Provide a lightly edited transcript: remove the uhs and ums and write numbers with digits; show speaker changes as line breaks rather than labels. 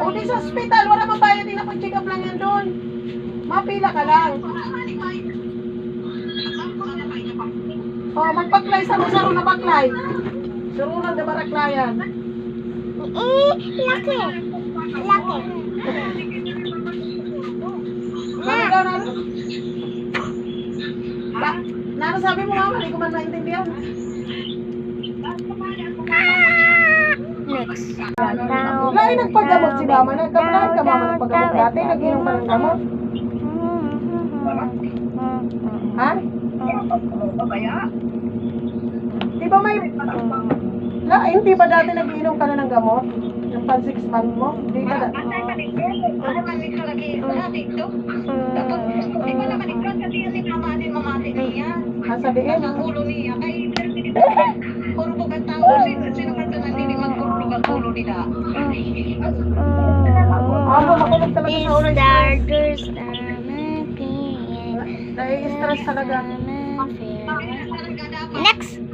O di sa hospital, wala mang bayad din na pag-check up lang yan doon. Mapila ka lang. O, magpaklay sa saro na baklay. Surunan na baraklayan.
Laki. Laki.
Ano daw na? Nano sabi mo nga, hindi ko man maintindihan.
Next.
Lagi nagpagamot si mama. Nagkaplahan ka mama nagpagamot dati. Nag-inom ka ng gamot. Ha? Di ba may... hindi ba dati nag-inom ka na ng gamot? Yung pan 6 month mo? Di ba dati? Nasa diin. Ano, makulog talaga sa ulo.
Starters
Nai-stress talaga.
Next.